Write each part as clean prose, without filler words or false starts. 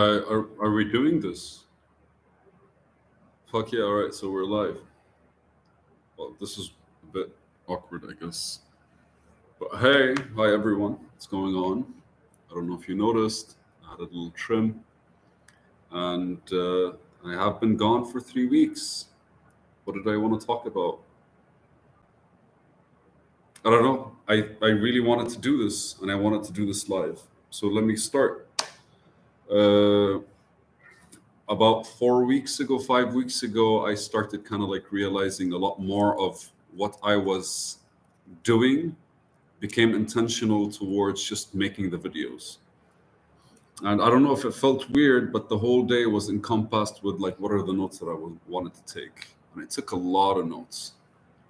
Are we doing this? Fuck yeah! All right, so we're live. Well, this is a bit awkward, I guess. But hey, hi everyone. What's going on? I don't know if you noticed. I had a little trim, and I have been gone for 3 weeks. What did I want to talk about? I don't know. I really wanted to do this, and I wanted to do this live. So let me start. Uh, about 4 weeks ago, 5 weeks ago, I started kind of like realizing a lot more of what I was doing became intentional towards just making the videos. And I don't know if it felt weird, but the whole day was encompassed with like, what are the notes that wanted to take? And I took a lot of notes.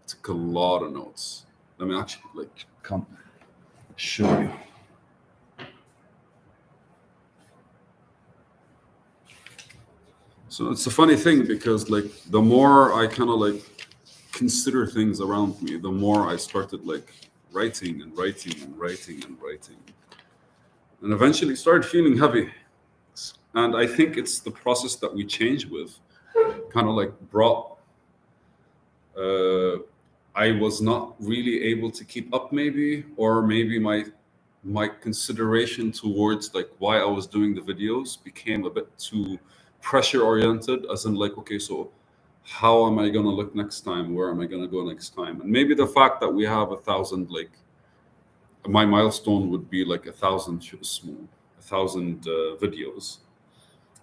I took a lot of notes. Let me actually like come show you. So it's a funny thing because like the more I kind of like consider things around me, the more I started like writing and writing and writing and writing, and eventually started feeling heavy. And I think it's the process that we change with, kind of like brought. Uh, I was not really able to keep up, maybe, or maybe my consideration towards like why I was doing the videos became a bit too pressure oriented, as in like, okay, so how am I gonna look next time? Where am I gonna go next time? And maybe the fact that we have 1,000, like my milestone would be like 1,000 small, 1,000 videos.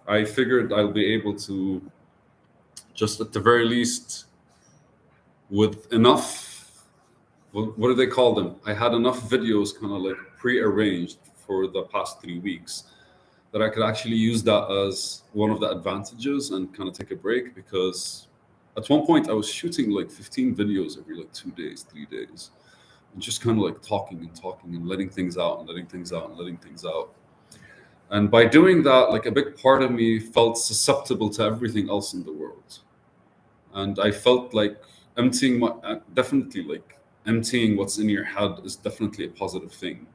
I figured I'll be able to just at the very least with enough. What do they call them? I had enough videos kind of like pre-arranged for the past 3 weeks that I could actually use that as one of the advantages and kind of take a break, because at one point I was shooting like 15 videos every like 2 days, 3 days, and just kind of like talking and talking and letting things out and letting things out and letting things out. And by doing that, like a big part of me felt susceptible to everything else in the world. And I felt like emptying definitely like emptying what's in your head is definitely a positive thing.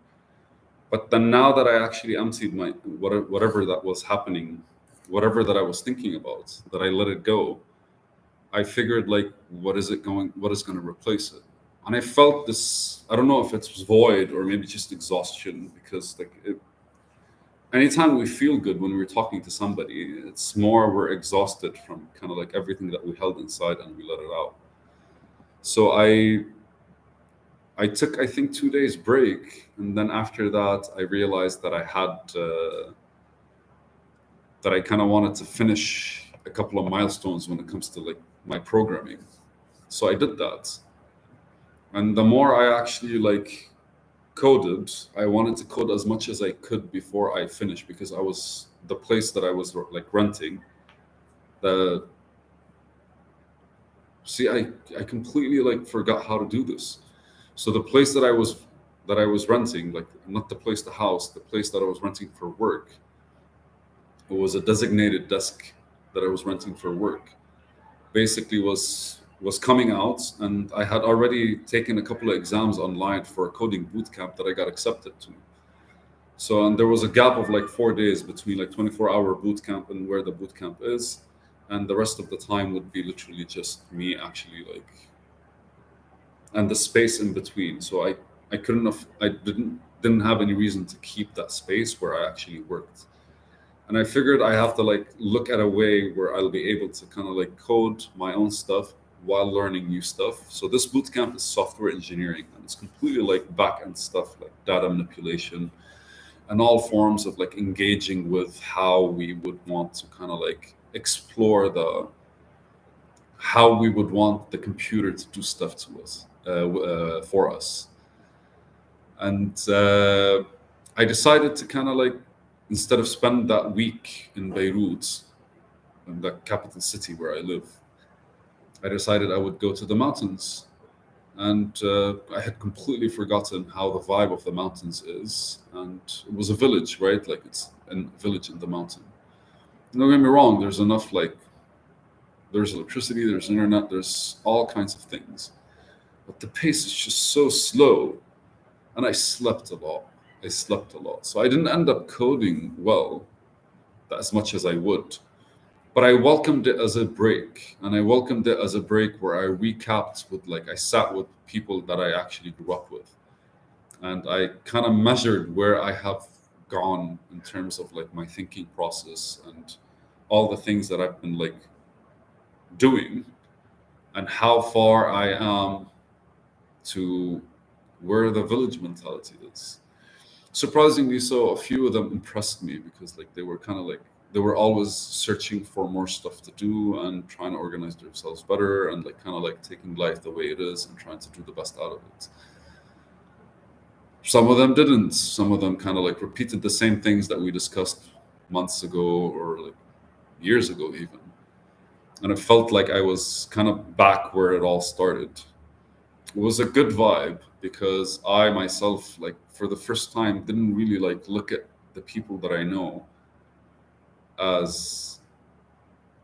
But then now that I actually emptied my whatever that was happening, whatever that I was thinking about, that I let it go, I figured like what is going to replace it? And I felt this, I don't know if it's void or maybe just exhaustion, because like anytime we feel good when we're talking to somebody, it's more we're exhausted from kind of like everything that we held inside and we let it out. So I took, I think, 2 days break, and then after that I realized that I had that I kind of wanted to finish a couple of milestones when it comes to like my programming. So I did that, and the more I actually like coded, I wanted to code as much as I could before I finished, because I was the place that I was like renting. The see, I completely like forgot how to do this. So the place that I was renting, like not the place, the house, the place that I was renting for work, it was a designated desk that I was renting for work. Basically, was coming out, and I had already taken a couple of exams online for a coding boot camp that I got accepted to. So, and there was a gap of like 4 days between like 24-hour boot camp and where the boot camp is, and the rest of the time would be literally just me actually like, and the space in between. So I couldn't have, I didn't have any reason to keep that space where I actually worked. And I figured I have to like look at a way where I'll be able to kind of like code my own stuff while learning new stuff. So this bootcamp is software engineering, and it's completely like back end stuff like data manipulation and all forms of like engaging with how we would want to kind of like explore the how we would want the computer to do stuff to us for us. And I decided to kind of like, instead of spend that week in Beirut, in the capital city where I live, I decided I would go to the mountains. And I had completely forgotten how the vibe of the mountains is. And it was a village, right? Like it's a village in the mountain. Don't get me wrong, there's enough, like, there's electricity, there's internet, there's all kinds of things. But the pace is just so slow. And I slept a lot. I slept a lot. So I didn't end up coding well, as much as I would. But I welcomed it as a break, and I welcomed it as a break where I recapped with, like, I sat with people that I actually grew up with, and I kind of measured where I have gone in terms of like my thinking process and all the things that I've been like doing, and how far I am to where the village mentality is. Surprisingly so, a few of them impressed me because like they were kind of like they were always searching for more stuff to do and trying to organize themselves better and like kind of like taking life the way it is and trying to do the best out of it. Some of them didn't. Some of them kind of like repeated the same things that we discussed months ago or like years ago even. And it felt like I was kind of back where it all started. It was a good vibe because I myself, like for the first time, didn't really like look at the people that I know as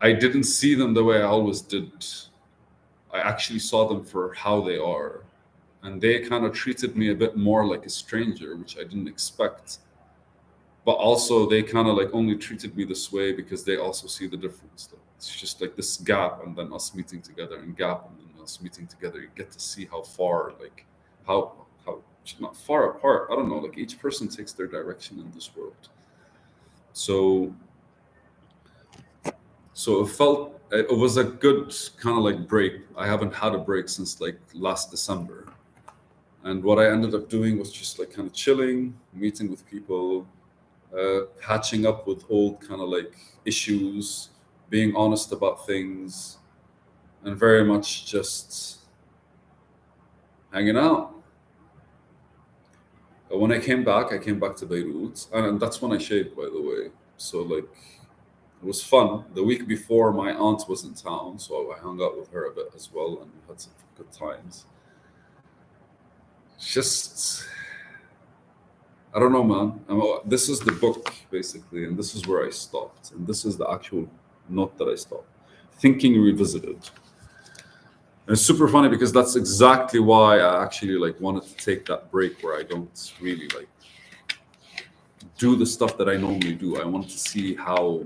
I didn't see them the way I always did. I actually saw them for how they are. And they kind of treated me a bit more like a stranger, which I didn't expect. But also, they kind of like only treated me this way because they also see the difference. Like, it's just like this gap, and then us meeting together, and gap, and then us meeting together. You get to see how far, like, how not far apart. I don't know. Like each person takes their direction in this world. So so it was a good kind of like break. I haven't had a break since like last December. And what I ended up doing was just like kind of chilling, meeting with people, patching up with old kind of like issues, being honest about things, and very much just hanging out. When I came back to Beirut, and that's when I shaved, by the way. So like it was fun. The week before, my aunt was in town, so I hung out with her a bit as well, and we had some good times. Just I don't know, man. This is the book basically, and this is where I stopped, and this is the actual note that I stopped. Thinking revisited. And it's super funny because that's exactly why I actually like wanted to take that break where I don't really like do the stuff that I normally do. I wanted to see how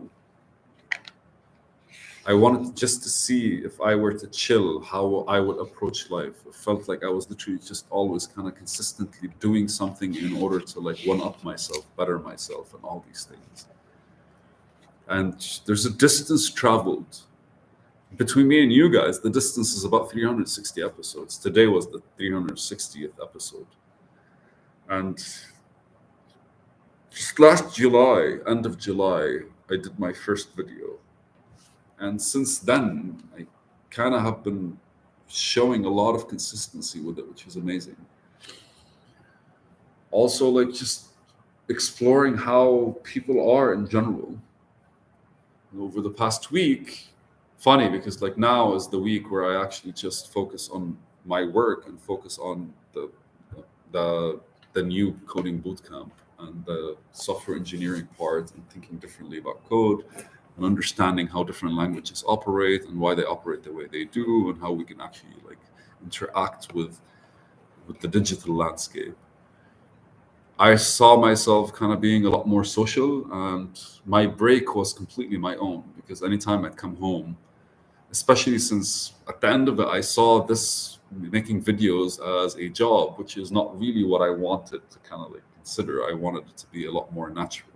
I wanted just to see if I were to chill, how I would approach life. It felt like I was literally just always kind of consistently doing something in order to like one up myself, better myself, and all these things. And there's a distance traveled between me and you guys. The distance is about 360 episodes. Today was the 360th episode. And just last July, end of July, I did my first video. And since then, I kind of have been showing a lot of consistency with it, which is amazing. Also, like just exploring how people are in general. Over the past week, funny because like now is the week where I actually just focus on my work and focus on the the new coding bootcamp and the software engineering part and thinking differently about code and understanding how different languages operate and why they operate the way they do and how we can actually like interact with the digital landscape. I saw myself kind of being a lot more social, and my break was completely my own because anytime I'd come home, especially since at the end of it, I saw this making videos as a job, which is not really what I wanted to kind of like consider. I wanted it to be a lot more natural.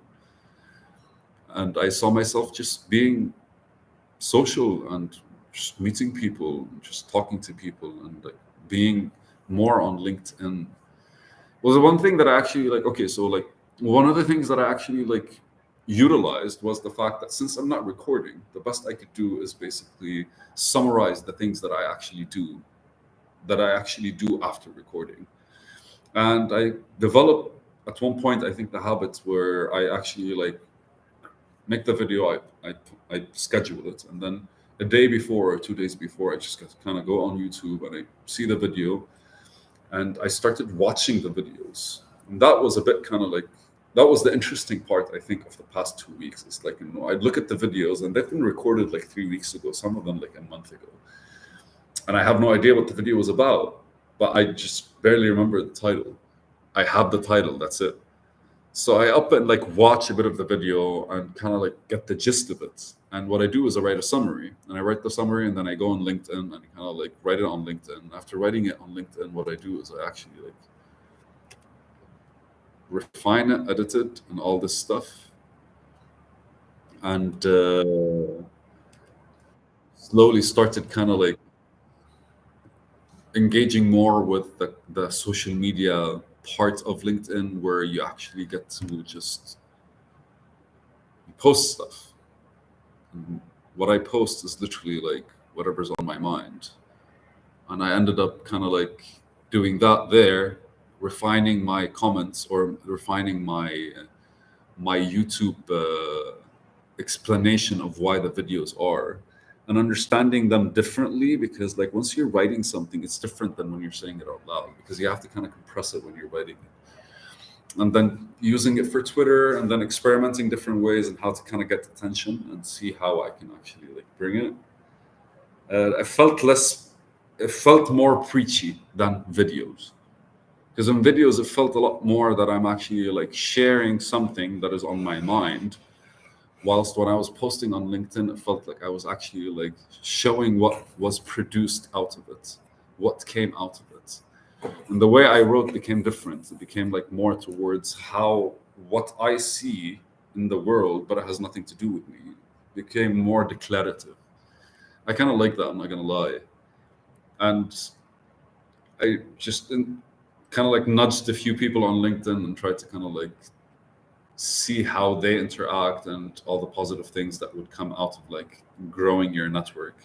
And I saw myself just being social and just meeting people, just talking to people, and like being more on LinkedIn was the one thing that I actually like. Okay, so like one of the things that I actually like utilized was the fact that since I'm not recording, the best I could do is basically summarize the things that I actually do after recording. And I developed at one point, I think, the habit where I actually like make the video, I schedule it, and then a day before or 2 days before, I just kind of go on YouTube and I see the video, and I started watching the videos, and that was a bit kind of like that was the interesting part I think of the past 2 weeks. It's like I'd look at the videos and they've been recorded like 3 weeks ago, some of them like a month ago, and I have no idea what the video was about, but I just barely remember the title. I have the title, that's it. So I up and like watch a bit of the video and kind of like get the gist of it. And what I do is I write a summary, and I write the summary, and then I go on LinkedIn and kind of like write it on LinkedIn. After writing it on LinkedIn, what I do is I actually like refine it, edit it, and all this stuff, and slowly started kind of like engaging more with the social media part of LinkedIn, where you actually get to just post stuff. And what I post is literally like whatever's on my mind. And I ended up kind of like doing that there, refining my comments or refining my YouTube explanation of why the videos are, and understanding them differently, because like once you're writing something, it's different than when you're saying it out loud, because you have to kind of compress it when you're writing it, and then using it for Twitter, and then experimenting different ways and how to kind of get attention and see how I can actually like bring it. I felt less, it felt more preachy than videos, because in videos it felt a lot more that I'm actually like sharing something that is on my mind, whilst when I was posting on LinkedIn, it felt like I was actually like showing what was produced out of it, what came out of it. And the way I wrote became different. It became like more towards how what I see in the world, but it has nothing to do with me. It became more declarative. I kind of like that, I'm not gonna lie. And I just kind of like nudged a few people on LinkedIn and tried to kind of like see how they interact and all the positive things that would come out of like growing your network.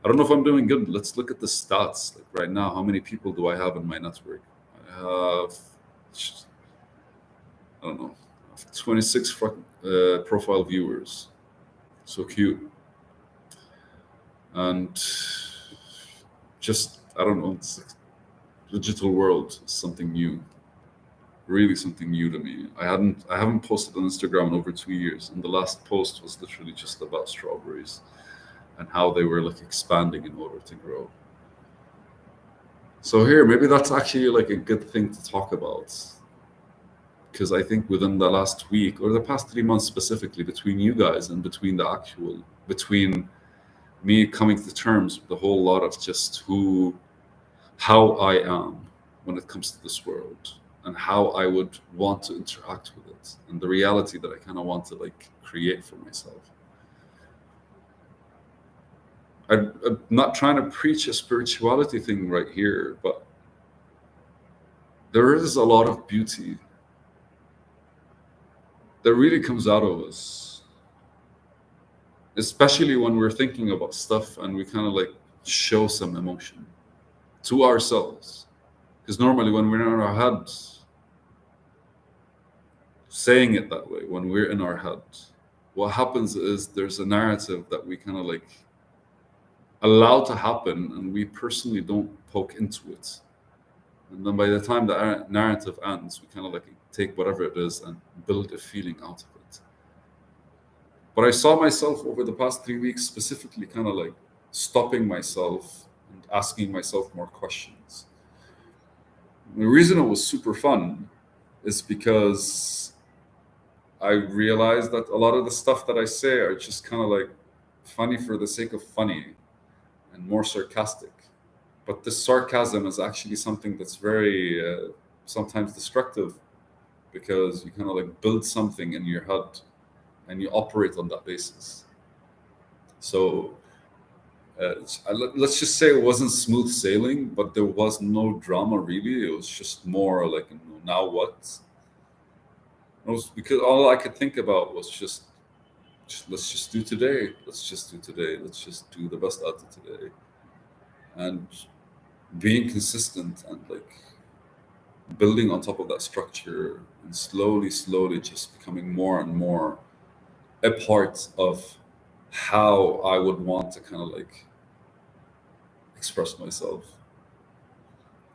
I don't know if I'm doing good. Let's look at the stats. Like right now, how many people do I have in my network? I have, I don't know, 26 profile viewers. So cute. And just, I don't know, it's like digital world is something new, really something new to me. I haven't posted on Instagram in over 2 years, and the last post was literally just about strawberries and how they were like expanding in order to grow. So here, maybe that's actually like a good thing to talk about, because I think within the last week or the past 3 months specifically, between you guys and between me coming to terms with a whole lot of just how I am when it comes to this world, and how I would want to interact with it, and the reality that I kind of want to like create for myself. I'm not trying to preach a spirituality thing right here, but there is a lot of beauty that really comes out of us, especially when we're thinking about stuff and we kind of like show some emotion to ourselves. Because normally, when we're in our heads, saying it that way, when we're in our head, what happens is there's a narrative that we kind of like allow to happen, and we personally don't poke into it. And then by the time the narrative ends, we kind of like take whatever it is and build a feeling out of it. But I saw myself over the past 3 weeks specifically kind of like stopping myself and asking myself more questions. The reason it was super fun is because I realized that a lot of the stuff that I say are just kind of like funny for the sake of funny and more sarcastic. But this sarcasm is actually something that's very sometimes destructive, because you kind of like build something in your head and you operate on that basis. So let's just say it wasn't smooth sailing, but there was no drama really. It was just more like, now what? It was because all I could think about was just let's just do today. Let's just do today. Let's just do the best out of today. And being consistent and like building on top of that structure, and slowly, slowly just becoming more and more a part of how I would want to kind of like express myself.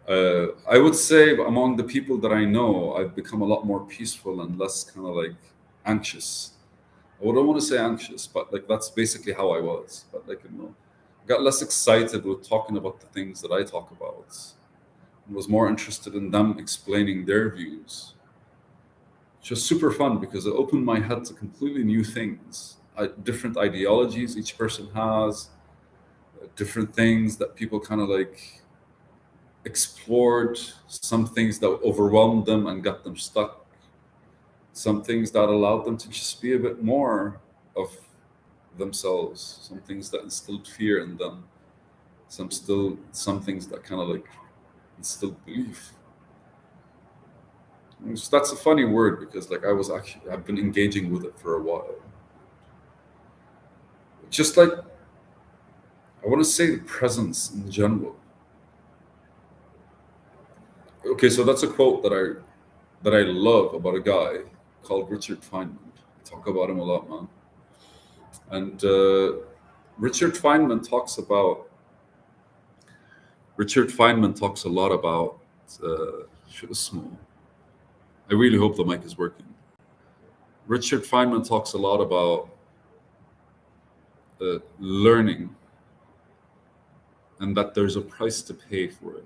I would say among the people that I know, I've become a lot more peaceful and less kind of like anxious. I wouldn't want to say anxious, but like that's basically how I was. But like, got less excited with talking about the things that I talk about, and was more interested in them explaining their views. just super fun because it opened my head to completely new things, different ideologies each person has, different things that people kind of like explored, some things that overwhelmed them and got them stuck, some things that allowed them to just be a bit more of themselves, some things that instilled fear in them, some things that kind of like instilled belief. That's a funny word because like I've been engaging with it for a while. Just like I want to say the presence in general. Okay, so that's a quote that I love about a guy called Richard Feynman. I talk about him a lot, man. And Richard Feynman talks about Richard Feynman talks a lot about shit is small. I really hope the mic is working. Richard Feynman talks a lot about learning and that there's a price to pay for it.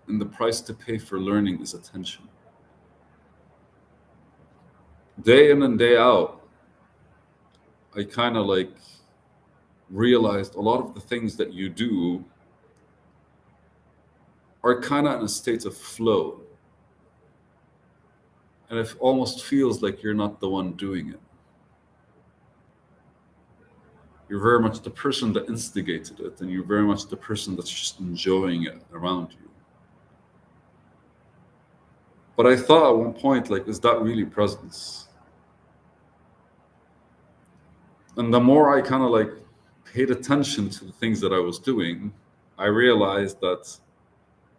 And the price to pay for learning is attention. Day in and day out, I kind of like realized a lot of the things that you do are kind of in a state of flow. And it almost feels like you're not the one doing it. You're very much the person that instigated it, and you're very much the person that's just enjoying it around you. But I thought at one point, like, is that really presence? And the more I kind of like paid attention to the things that I was doing, I realized that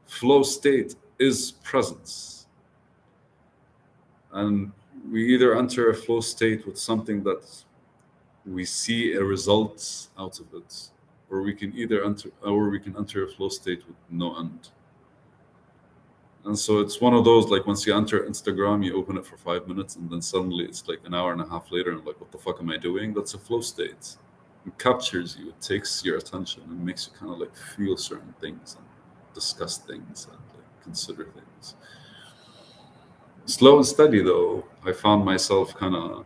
flow state is presence. And we either enter a flow state with something that we see a result out of it, or we can enter a flow state with no end. And so it's one of those like once you enter Instagram, you open it for 5 minutes, and then suddenly it's like an hour and a half later, and like, what the fuck am I doing? That's a flow state. It captures you, it takes your attention, and makes you kind of like feel certain things and discuss things and like consider things. Slow and steady, though, I found myself kind of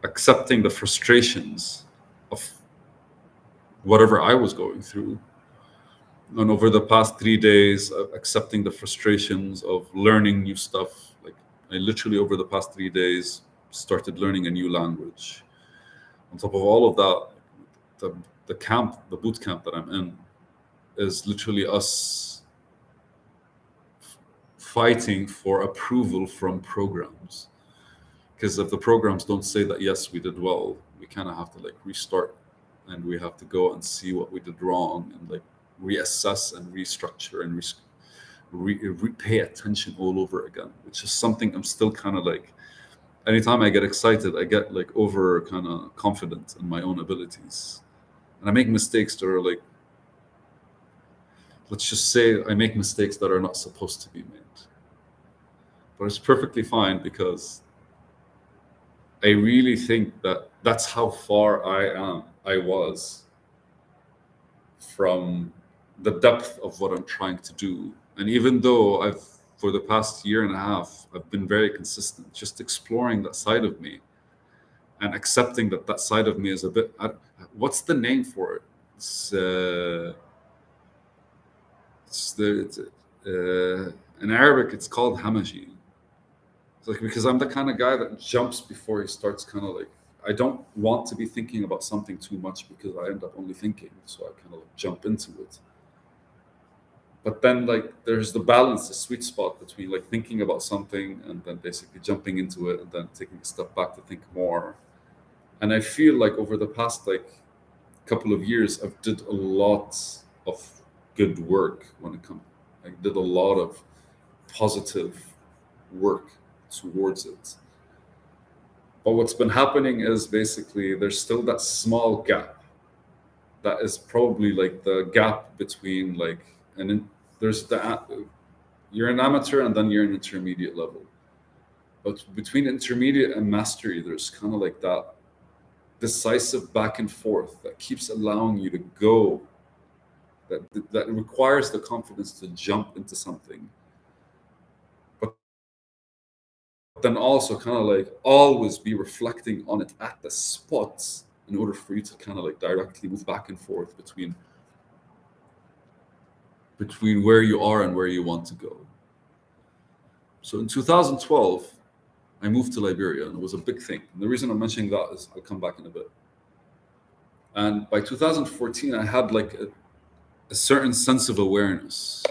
accepting the frustrations of whatever I was going through. And over the past 3 days, accepting the frustrations of learning new stuff. Like, I literally, over the past 3 days, started learning a new language. On top of all of that, the boot camp that I'm in, is literally us fighting for approval from programs. Because if the programs don't say that, yes, we did well, we kind of have to like restart, and we have to go and see what we did wrong and like reassess and restructure and pay attention all over again, which is something I'm still kind of like, anytime I get excited, I get like over kind of confident in my own abilities. And I make mistakes that are like, let's just say I make mistakes that are not supposed to be made. But it's perfectly fine because I really think that that's how far I was from the depth of what I'm trying to do. And even though for the past year and a half, I've been very consistent, just exploring that side of me and accepting that that side of me is a bit, what's the name for it? In Arabic, it's called hamaji. It's like, because I'm the kind of guy that jumps before he starts kind of like, I don't want to be thinking about something too much because I end up only thinking. So I kind of like jump into it. But then like there's the balance, the sweet spot between like thinking about something and then basically jumping into it and then taking a step back to think more. And I feel like over the past like couple of years, I've did a lot of good work when it comes. I did a lot of positive work towards it. But what's been happening is basically there's still that small gap that is probably like the gap between like there's you're an amateur and then you're an intermediate level. But between intermediate and mastery, there's kind of like that decisive back and forth that keeps allowing you to go. That requires the confidence to jump into something. But then also kind of like always be reflecting on it at the spots in order for you to kind of like directly move back and forth between where you are and where you want to go. So in 2012, I moved to Liberia, and it was a big thing. And the reason I'm mentioning that is I'll come back in a bit. And by 2014, I had like a certain sense of awareness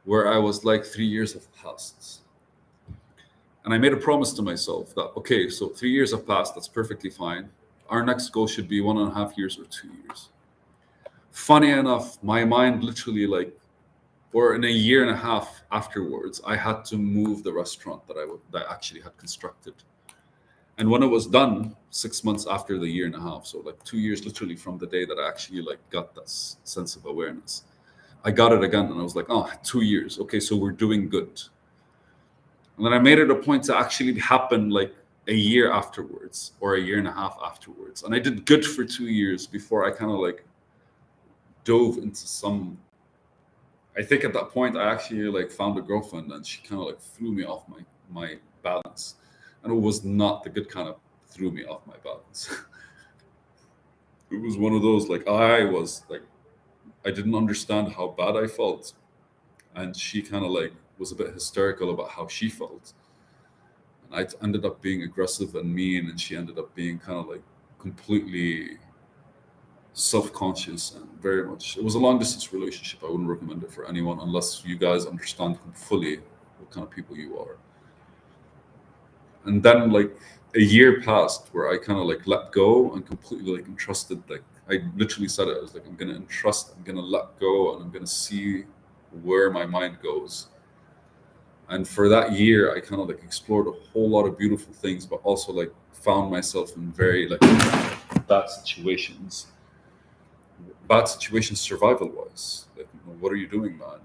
where I was like 3 years have passed. And I made a promise to myself that, okay, so 3 years have passed, that's perfectly fine. Our next goal should be 1.5 years or 2 years. Funny enough, my mind literally like, or in a year and a half afterwards, I had to move the restaurant that I actually had constructed. And when it was done, 6 months after the year and a half, so like 2 years literally from the day that I actually like got this sense of awareness, I got it again, and I was like, oh, 2 years. Okay, so we're doing good. And then I made it a point to actually happen like a year afterwards or a year and a half afterwards. And I did good for 2 years before I kind of like dove into some. I think at that point I actually like found a girlfriend, and she kind of like threw me off my balance. And it was not the good kind of threw me off my balance. It was one of those like I didn't understand how bad I felt, and she kind of like was a bit hysterical about how she felt, and ended up being aggressive and mean, and she ended up being kind of like completely self-conscious and very much. It was a long distance relationship. I wouldn't recommend it for anyone unless you guys understand fully what kind of people you are. And then like a year passed where I kind of like let go and completely like entrusted. Like I literally said it. I was like, I'm gonna entrust. I'm gonna let go, and I'm gonna see where my mind goes. And for that year, I kind of like explored a whole lot of beautiful things, but also like found myself in very like bad situations. Bad situations survival wise. Like, what are you doing, man?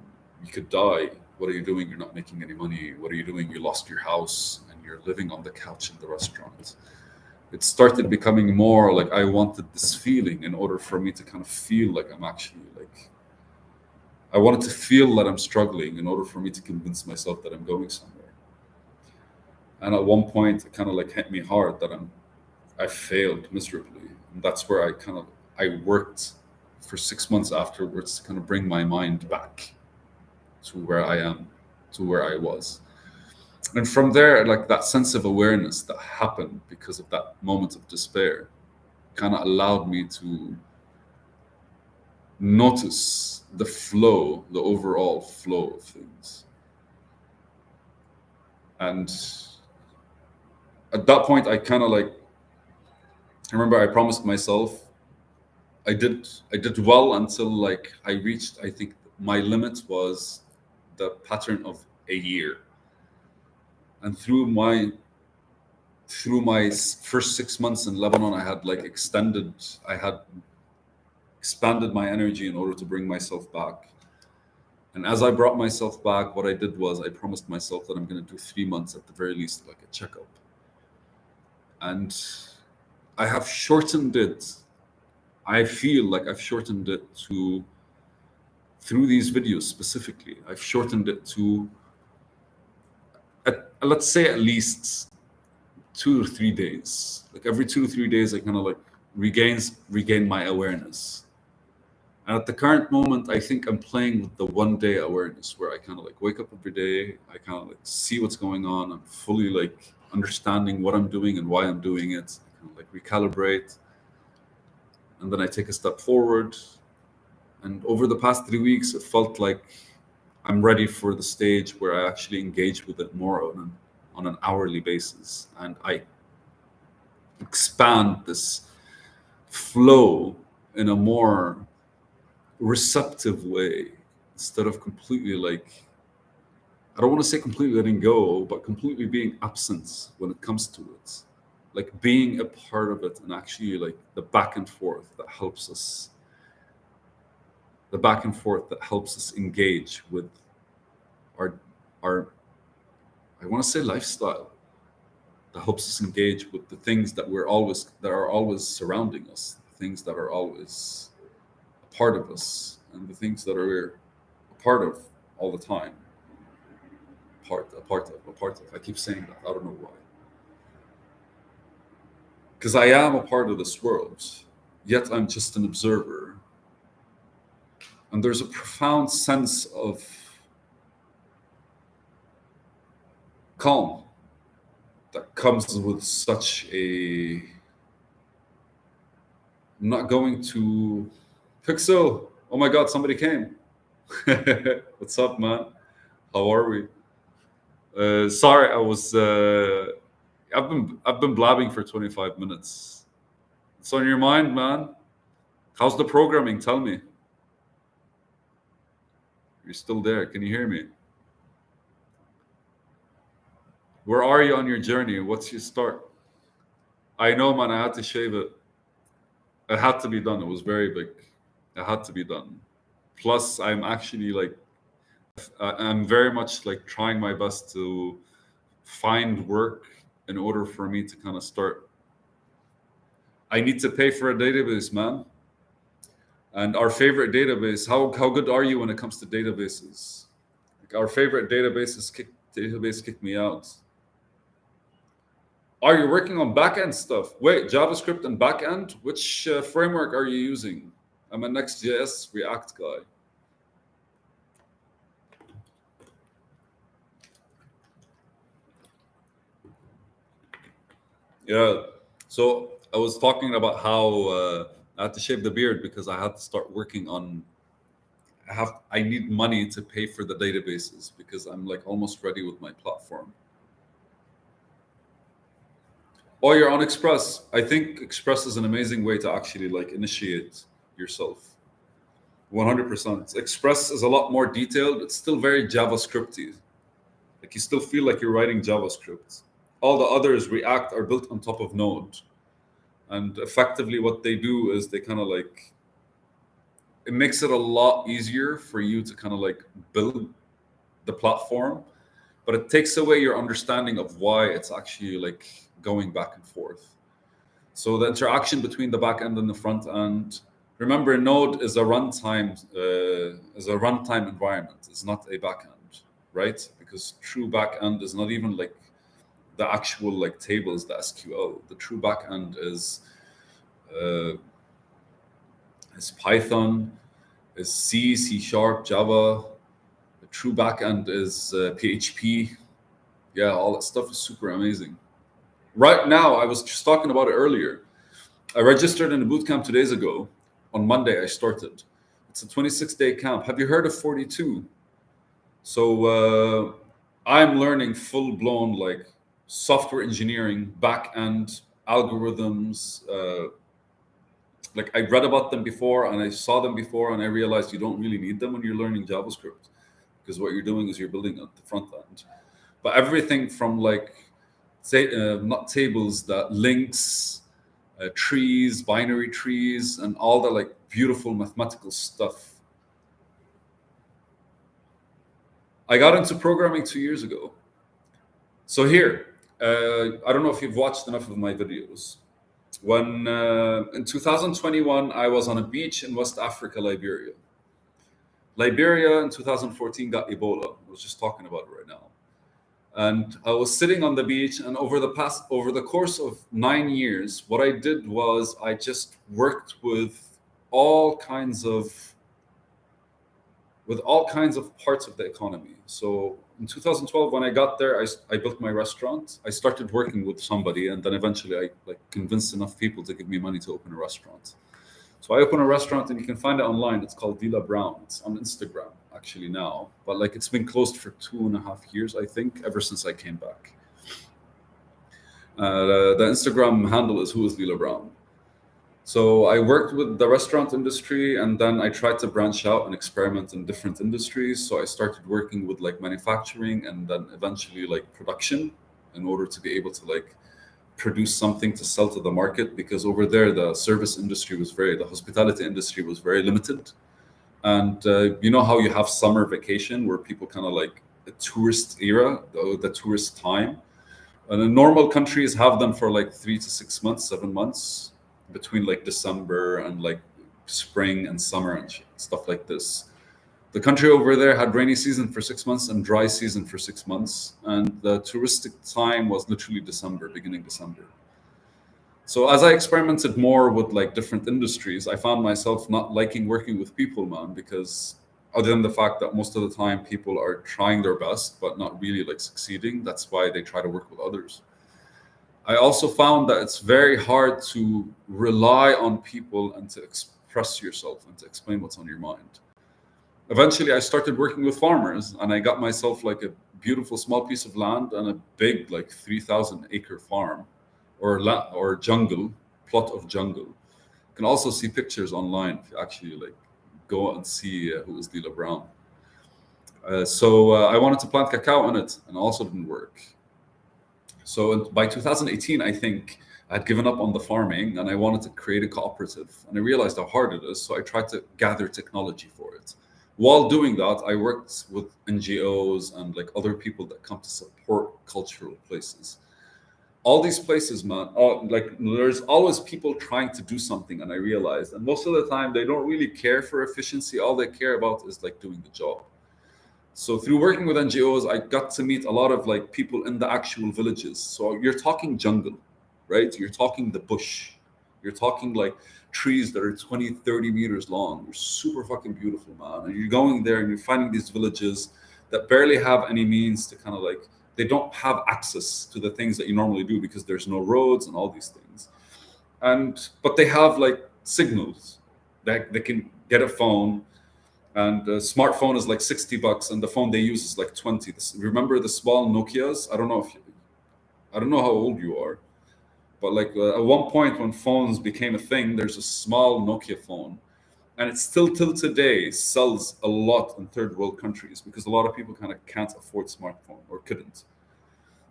You could die. What are you doing? You're not making any money. What are you doing? You lost your house and you're living on the couch in the restaurant. It started becoming more like I wanted this feeling in order for me to kind of feel like I'm actually like I wanted to feel that I'm struggling in order for me to convince myself that I'm going somewhere. And at one point, it kind of like hit me hard that I failed miserably, and that's where I worked for 6 months afterwards to kind of bring my mind back to where I am, to where I was. And from there, like that sense of awareness that happened because of that moment of despair kind of allowed me to notice the flow, the overall flow of things. And at that point, I kind of like, I remember I promised myself I did well until like I reached, I think my limit was the pattern of a year. And through my first 6 months in Lebanon, I had expanded my energy in order to bring myself back. And as I brought myself back, what I did was I promised myself that I'm going to do 3 months at the very least, like a checkup. And I have shortened it. I feel like I've shortened it to, through these videos specifically, I've shortened it to, let's say at least 2 or 3 days. Like every 2 or 3 days, I kind of like regain my awareness. And at the current moment, I think I'm playing with the 1 day awareness where I kind of like wake up every day. I kind of like see what's going on. I'm fully like understanding what I'm doing and why I'm doing it. I kind of like recalibrate. And then I take a step forward. And over the past 3 weeks, it felt like I'm ready for the stage where I actually engage with it more on an hourly basis. And I expand this flow in a more receptive way instead of completely like, I don't want to say completely letting go, but completely being absent when it comes to it. Like being a part of it, and actually like the back and forth that helps us engage with our our I want to say lifestyle, that helps us engage with the things that are always surrounding us, the things that are always a part of us, and the things that are a part of all the time. a part of. I keep saying that. I don't know why. Because I am a part of this world, yet I'm just an observer. And there's a profound sense of calm that comes with such a. I'm not going to. Pixel! Oh my god, somebody came. What's up, man? How are we? Sorry, I was. I've been blabbing for 25 minutes. What's on your mind, man? How's the programming? Tell me. You're still there. Can you hear me? Where are you on your journey? What's your start? I know, man. I had to shave it. It had to be done. It was very big. It had to be done. Plus, I'm actually like, I'm very much like trying my best to find work in order for me to kind of start. I need to pay for a database, man. And our favorite database, how good are you when it comes to databases? Like our favorite database kicked me out. Are you working on backend stuff? Wait, JavaScript and backend? Which framework are you using? I'm a Next.js React guy. Yeah. So I was talking about how I had to shave the beard because I had to start working on. I need money to pay for the databases because I'm like almost ready with my platform. Oh, you're on Express. I think Express is an amazing way to actually like initiate yourself. 100%. Express is a lot more detailed. It's still very JavaScripty. Like you still feel like you're writing JavaScript. All the others, React, are built on top of Node. And effectively, what they do is they kind of like, it makes it a lot easier for you to kind of like build the platform, but it takes away your understanding of why it's actually like going back and forth. So the interaction between the back end and the front end. Remember, Node is a runtime environment. It's not a backend, right? Because true backend is not even like the actual like tables, the SQL. The true backend uh, is Python, is C, C Sharp, Java. The true backend is PHP. Yeah, all that stuff is super amazing. Right now, I was just talking about it earlier. I registered in a boot camp 2 days ago. On Monday, I started. It's a 26-day camp. Have you heard of 42? So I'm learning full blown like software engineering, back end algorithms. Like I read about them before and I saw them before, and I realized you don't really need them when you're learning JavaScript because what you're doing is you're building at the front end. But everything from like not tables, that links, trees, binary trees, and all the like beautiful mathematical stuff. I got into programming 2 years ago. So here, I don't know if you've watched enough of my videos. When in 2021, I was on a beach in West Africa, Liberia. Liberia in 2014 got Ebola. I was just talking about it right now. And I was sitting on the beach, and over the course of 9 years, what I did was I just worked all kinds of with all kinds of parts of the economy. So in 2012, when I got there, I built my restaurant. I started working with somebody, and then eventually I like convinced enough people to give me money to open a restaurant. So I opened a restaurant, and you can find it online. It's called Dila Brown. It's on Instagram actually now, but like it's been closed for 2.5 years, I think, ever since I came back. The Instagram handle is Who is Dila Brown. So I worked with the restaurant industry, and then I tried to branch out and experiment in different industries. So I started working with like manufacturing and then eventually like production in order to be able to like produce something to sell to the market, because over there the the hospitality industry was very limited. And you know how you have summer vacation where people kind of like the tourist era, the tourist time. And the normal countries have them for like 3 to 6 months, 7 months, between like December and like spring and summer and stuff like this. The country over there had rainy season for 6 months and dry season for 6 months, and the touristic time was literally December, beginning December. So as I experimented more with like different industries, I found myself not liking working with people, man, because other than the fact that most of the time people are trying their best but not really like succeeding, that's why they try to work with others. I also found that it's very hard to rely on people and to express yourself and to explain what's on your mind. Eventually, I started working with farmers and I got myself like a beautiful small piece of land and a big, like 3,000 acre farm or jungle, plot of jungle. You can also see pictures online if you actually like go and see who is Lila Brown. So I wanted to plant cacao in it and also didn't work. So by 2018, I think I had given up on the farming and I wanted to create a cooperative. And I realized how hard it is. So I tried to gather technology for it. While doing that, I worked with NGOs and like other people that come to support cultural places. All these places, man, like there's always people trying to do something. And I realized, and most of the time, they don't really care for efficiency. All they care about is like doing the job. So through working with NGOs, I got to meet a lot of like people in the actual villages. So you're talking jungle, right? You're talking the bush. You're talking like trees that are 20, 30 meters long. They're super fucking beautiful, man. And you're going there and you're finding these villages that barely have any means to kind of like, they don't have access to the things that you normally do because there's no roads and all these things. But they have like signals that they can get a phone, and the smartphone is like $60 and the phone they use is like 20. Remember the small Nokias? I don't know how old you are, but like at one point when phones became a thing, there's a small Nokia phone, and it still till today sells a lot in third world countries because a lot of people kind of can't afford smartphone or couldn't.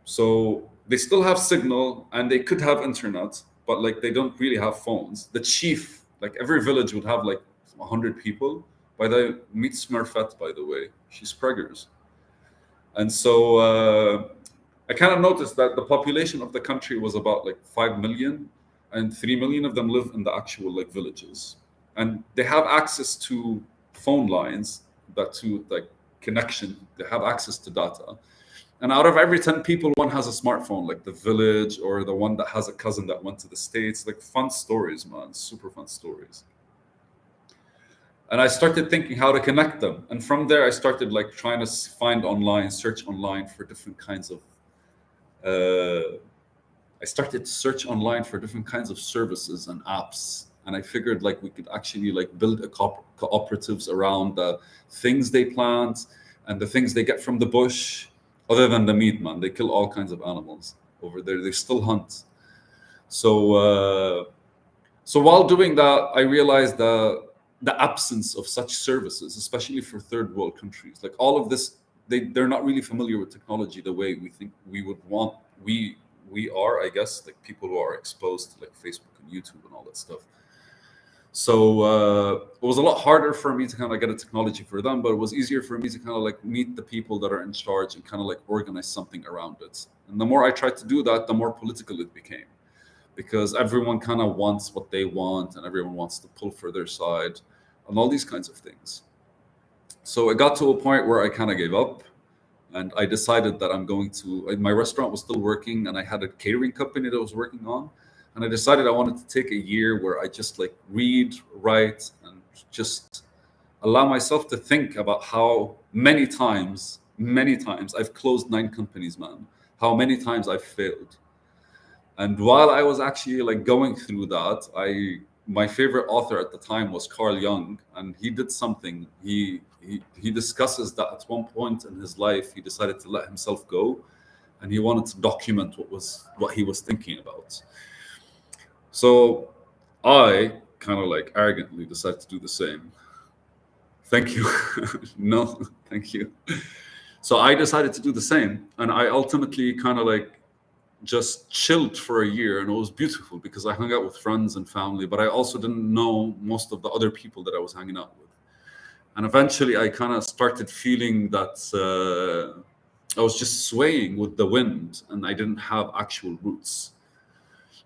So they still have signal and they could have internet, but like they don't really have phones. The chief, like every village would have like 100 people. By the meet Smurfette, by the way, she's preggers. And so I kind of noticed that the population of the country was about like 5 million, and 3 million of them live in the actual like villages. And they have access to phone lines, that to like connection, they have access to data. And out of every 10 people, one has a smartphone, like the village or the one that has a cousin that went to the States. Like fun stories, man, super fun stories. And I started thinking how to connect them. And from there, I started like trying to find online, search online for different kinds of. I started to search online for different kinds of services and apps, and I figured like we could actually like build cooperatives around the things they plant and the things they get from the bush. Other than the meat, man, they kill all kinds of animals over there. They still hunt. So, so while doing that, I realized that the absence of such services, especially for third world countries, like all of this, they're not really familiar with technology the way we think we would want. We are, I guess, like people who are exposed to like Facebook and YouTube and all that stuff. So it was a lot harder for me to kind of get a technology for them, but it was easier for me to kind of like meet the people that are in charge and kind of like organize something around it. And the more I tried to do that, the more political it became, because everyone kind of wants what they want and everyone wants to pull for their side and all these kinds of things. So it got to a point where I kind of gave up, and I decided that I'm going to. My restaurant was still working, and I had a catering company that I was working on, and I decided I wanted to take a year where I just like read, write, and just allow myself to think about how many times I've closed 9 companies, man. How many times I've failed. And while I was actually like going through that, my favorite author at the time was Carl Jung, and he did something. He discusses that at one point in his life he decided to let himself go, and he wanted to document what he was thinking about. So I kind of like arrogantly decided to do the same. Thank you. No, thank you. So I decided to do the same, and I ultimately kind of like just chilled for a year, and it was beautiful because I hung out with friends and family, but I also didn't know most of the other people that I was hanging out with. And eventually I kind of started feeling that I was just swaying with the wind and I didn't have actual roots.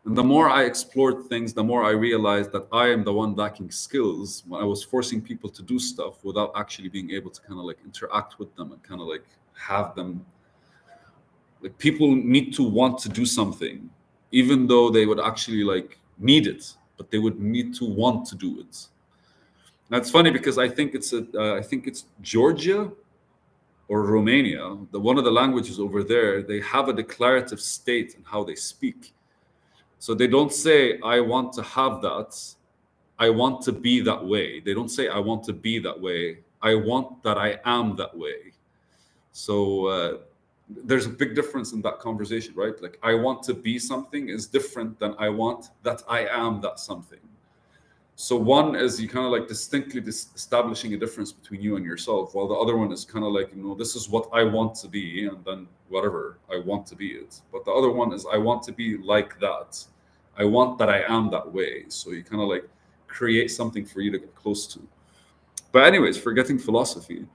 And the more I explored things, the more I realized that I am the one lacking skills when I was forcing people to do stuff without actually being able to kind of like interact with them and kind of like have them, like people need to want to do something, even though they would actually like need it, but they would need to want to do it. That's funny because I think it's Georgia or Romania, the one of the languages over there, they have a declarative state in how they speak. So they don't say, I want to have that. I want to be that way. They don't say, I want to be that way. I want that I am that way. So there's a big difference in that conversation, right? Like, I want to be something is different than I want that I am that something. So one is you kind of like distinctly establishing a difference between you and yourself, while the other one is kind of like, this is what I want to be, and then whatever I want to be it. But the other one is I want to be like that. I want that I am that way. So you kind of like create something for you to get close to. But anyways, forgetting philosophy.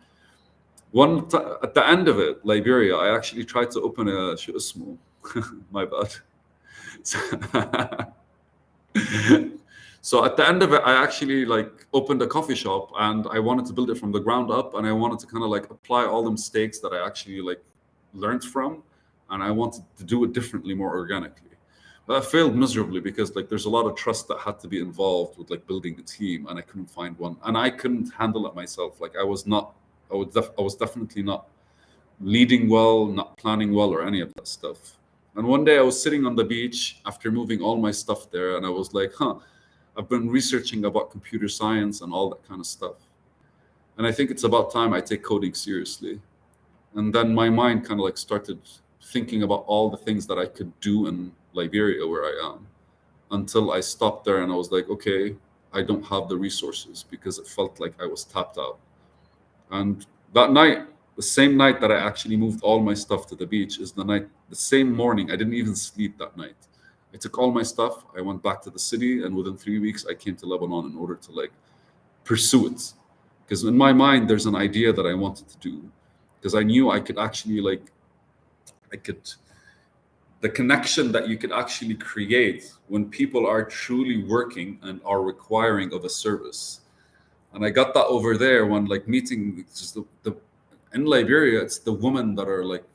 At the end of it, Liberia, I actually tried to open a شو اسمه my bad. So at the end of it, I actually like opened a coffee shop and I wanted to build it from the ground up, and I wanted to kind of like apply all the mistakes that I actually like learned from, and I wanted to do it differently, more organically. But I failed miserably because like there's a lot of trust that had to be involved with like building a team, and I couldn't find one, and I couldn't handle it myself. Like I was definitely not leading well, not planning well, or any of that stuff. And one day I was sitting on the beach after moving all my stuff there, and I was like, I've been researching about computer science and all that kind of stuff. And I think it's about time I take coding seriously. And then my mind kind of like started thinking about all the things that I could do in Liberia where I am, until I stopped there and I was like, okay, I don't have the resources, because it felt like I was tapped out. And that night, the same night that I actually moved all my stuff to the beach, is the same morning, I didn't even sleep that night. I took all my stuff, I went back to the city, and within 3 weeks, I came to Lebanon in order to like pursue it. Because in my mind, there's an idea that I wanted to do. Because I knew I could actually the connection that you could actually create when people are truly working and are requiring of a service. And I got that over there when like meeting just in Liberia, it's the women that are like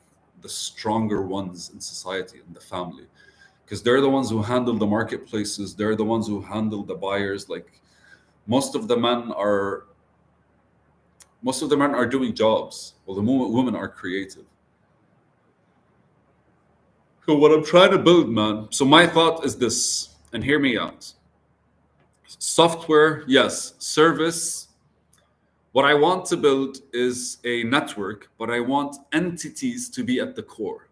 the stronger ones in society, in the family, because they're the ones who handle the marketplaces. They're the ones who handle the buyers. Like most of the men are doing jobs, while the women are creative. So what I'm trying to build, man. So my thought is this, and hear me out. Software, yes. Service. What I want to build is a network, but I want entities to be at the core.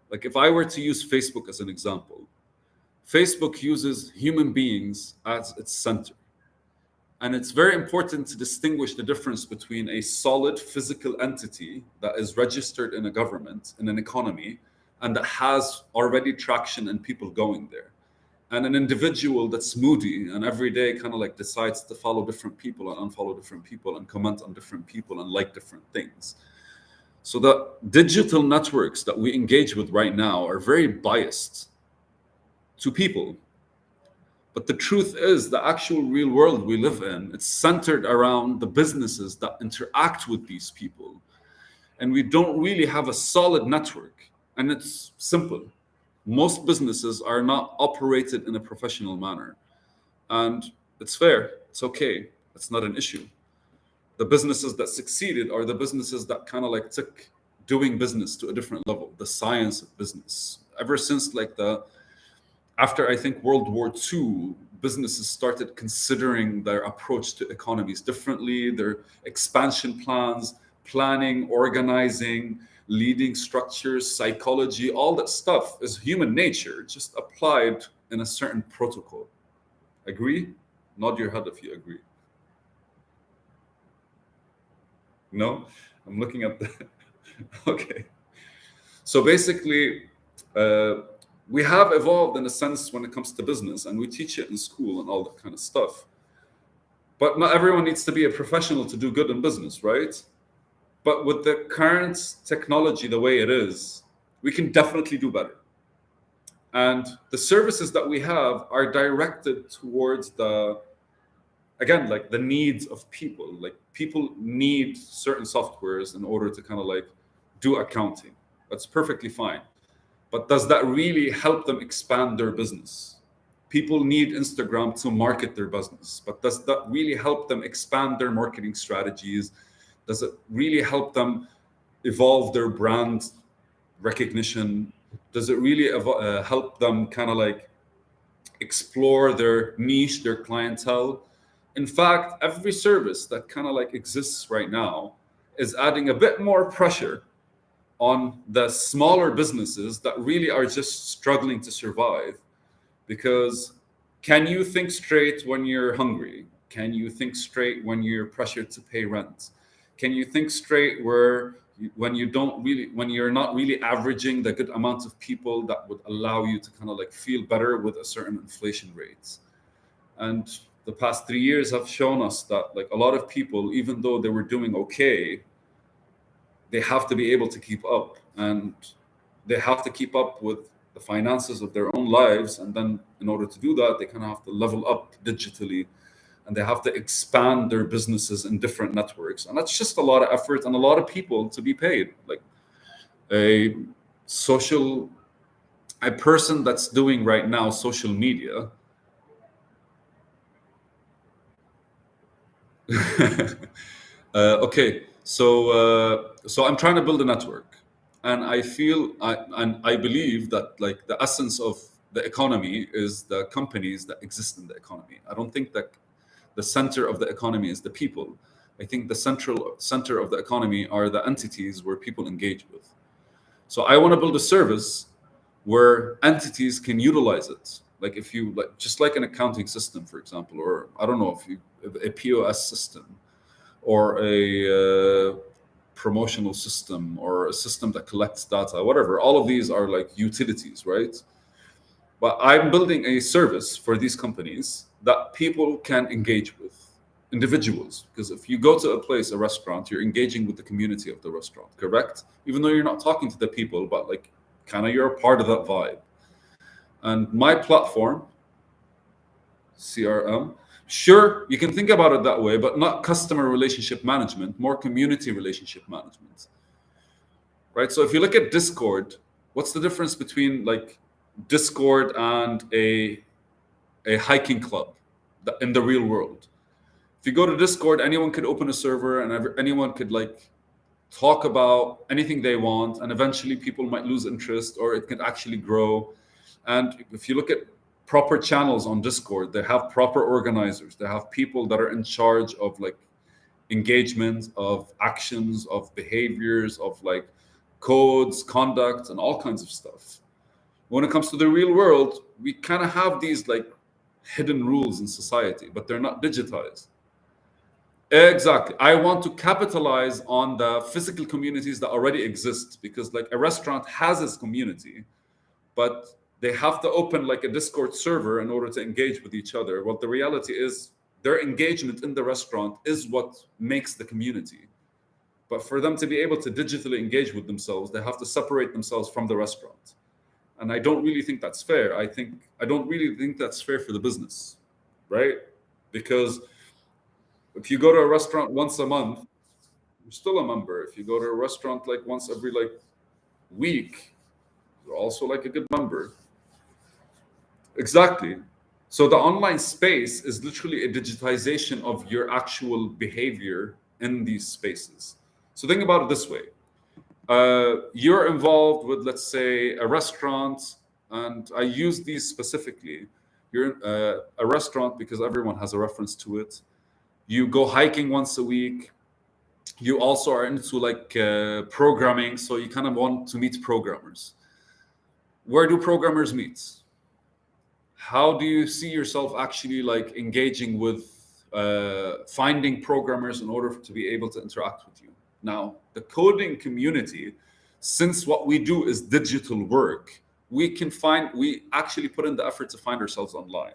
Like if I were to use Facebook as an example, Facebook uses human beings as its center. And it's very important to distinguish the difference between a solid physical entity that is registered in a government, in an economy, and that has already traction and people going there, and an individual that's moody and every day kind of like decides to follow different people and unfollow different people and comment on different people and like different things. So the digital networks that we engage with right now are very biased to people. But the truth is, the actual real world we live in, it's centered around the businesses that interact with these people. And we don't really have a solid network. And it's simple. Most businesses are not operated in a professional manner. And it's fair. It's okay. It's not an issue. The businesses that succeeded are the businesses that kind of like took doing business to a different level, the science of business. Ever since like after I think World War II, businesses started considering their approach to economies differently, their expansion plans, planning, organizing, leading structures, psychology, all that stuff is human nature, just applied in a certain protocol. Agree? Nod your head if you agree. No? I'm looking at the. Okay. So basically, we have evolved in a sense when it comes to business, and we teach it in school and all that kind of stuff. But not everyone needs to be a professional to do good in business, right? But with the current technology the way it is, we can definitely do better. And the services that we have are directed towards the, again, like the needs of people. Like people need certain softwares in order to kind of like do accounting. That's perfectly fine. But does that really help them expand their business? People need Instagram to market their business, but does that really help them expand their marketing strategies? Does it really help them evolve their brand recognition? Does it really help them kind of like explore their niche, their clientele? In fact, every service that kind of like exists right now is adding a bit more pressure on the smaller businesses that really are just struggling to survive. Because can you think straight when you're hungry? Can you think straight when you're pressured to pay rent? Can you think straight when you don't really, when you're not really averaging the good amount of people that would allow you to kind of like feel better with a certain inflation rates? And the past 3 years have shown us that like a lot of people, even though they were doing okay, they have to be able to keep up, and they have to keep up with the finances of their own lives. And then in order to do that, they kind of have to level up digitally, and they have to expand their businesses in different networks. And that's just a lot of effort and a lot of people to be paid. Like a social, a person that's doing right now social media. Okay, so I'm trying to build a network, and I believe that like the essence of the economy is the companies that exist in the economy. I don't think that the center of the economy is the people. I think the central center of the economy are the entities where people engage with. So I want to build a service where entities can utilize it. Like if you like, just like an accounting system, for example, or I don't know if you a POS system, or a promotional system, or a system that collects data, whatever. All of these are like utilities, right? But I'm building a service for these companies that people can engage with, individuals. Because if you go to a place, a restaurant, you're engaging with the community of the restaurant, correct? Even though you're not talking to the people, but like kind of you're a part of that vibe. And my platform, CRM, sure, you can think about it that way, but not customer relationship management, more community relationship management, right? So if you look at Discord, what's the difference between like Discord and a hiking club in the real world? If you go to Discord, anyone could open a server, and anyone could like talk about anything they want, and eventually people might lose interest, or it can actually grow. And if you look at proper channels on Discord, they have proper organizers, they have people that are in charge of like engagement, of actions, of behaviors, of like codes, conduct, and all kinds of stuff. When it comes to the real world, we kind of have these like hidden rules in society, but they're not digitized. Exactly. I want to capitalize on the physical communities that already exist, because like a restaurant has its community, but they have to open like a Discord server in order to engage with each other. Well, the reality is their engagement in the restaurant is what makes the community. But for them to be able to digitally engage with themselves, they have to separate themselves from the restaurant. And I don't really think that's fair. I don't really think that's fair for the business, right? Because if you go to a restaurant once a month, you're still a member. If you go to a restaurant like once every like week, you're also like a good member. Exactly. So the online space is literally a digitization of your actual behavior in these spaces. So think about it this way. You're involved with, let's say, a restaurant, and I use these specifically. You're a restaurant because everyone has a reference to it. You go hiking once a week. You also are into like programming, so you kind of want to meet programmers. Where do programmers meet? How do you see yourself actually like engaging with finding programmers in order to be able to interact with you? Now, the coding community, since what we do is digital work, we actually put in the effort to find ourselves online.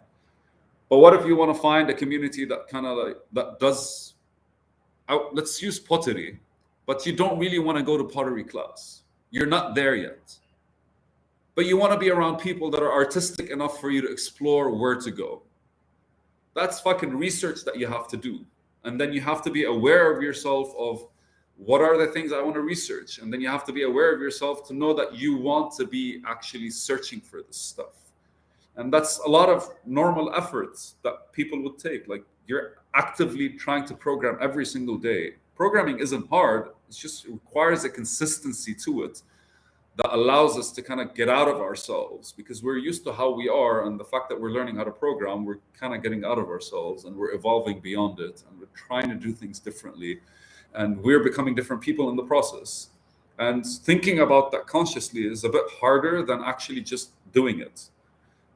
But what if you want to find a community that kind of like that does, let's use pottery, but you don't really want to go to pottery class. You're not there yet, but you want to be around people that are artistic enough for you to explore where to go. That's fucking research that you have to do. And then you have to be aware of yourself of what are the things I want to research. And then you have to be aware of yourself to know that you want to be actually searching for this stuff. And that's a lot of normal efforts that people would take. Like you're actively trying to program every single day. Programming isn't hard, it just requires a consistency to it that allows us to kind of get out of ourselves, because we're used to how we are, and the fact that we're learning how to program, we're kind of getting out of ourselves and we're evolving beyond it, and we're trying to do things differently, and we're becoming different people in the process. And thinking about that consciously is a bit harder than actually just doing it.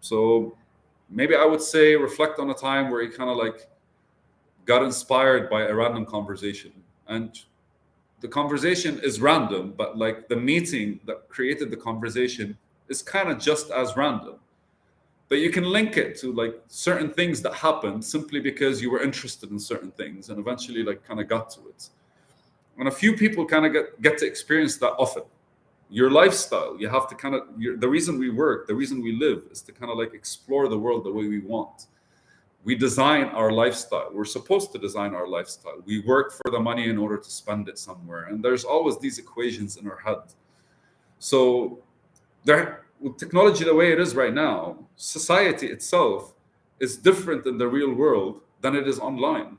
So maybe I would say reflect on a time where you kind of like got inspired by a random conversation, and the conversation is random, but like the meeting that created the conversation is kind of just as random. But you can link it to like certain things that happened simply because you were interested in certain things and eventually like kind of got to it. And a few people kind of get to experience that often. Your lifestyle, you have to kind of, the reason we work, the reason we live is to kind of like explore the world the way we want. We design our lifestyle. We're supposed to design our lifestyle. We work for the money in order to spend it somewhere. And there's always these equations in our head. So there, with technology the way it is right now, society itself is different in the real world than it is online.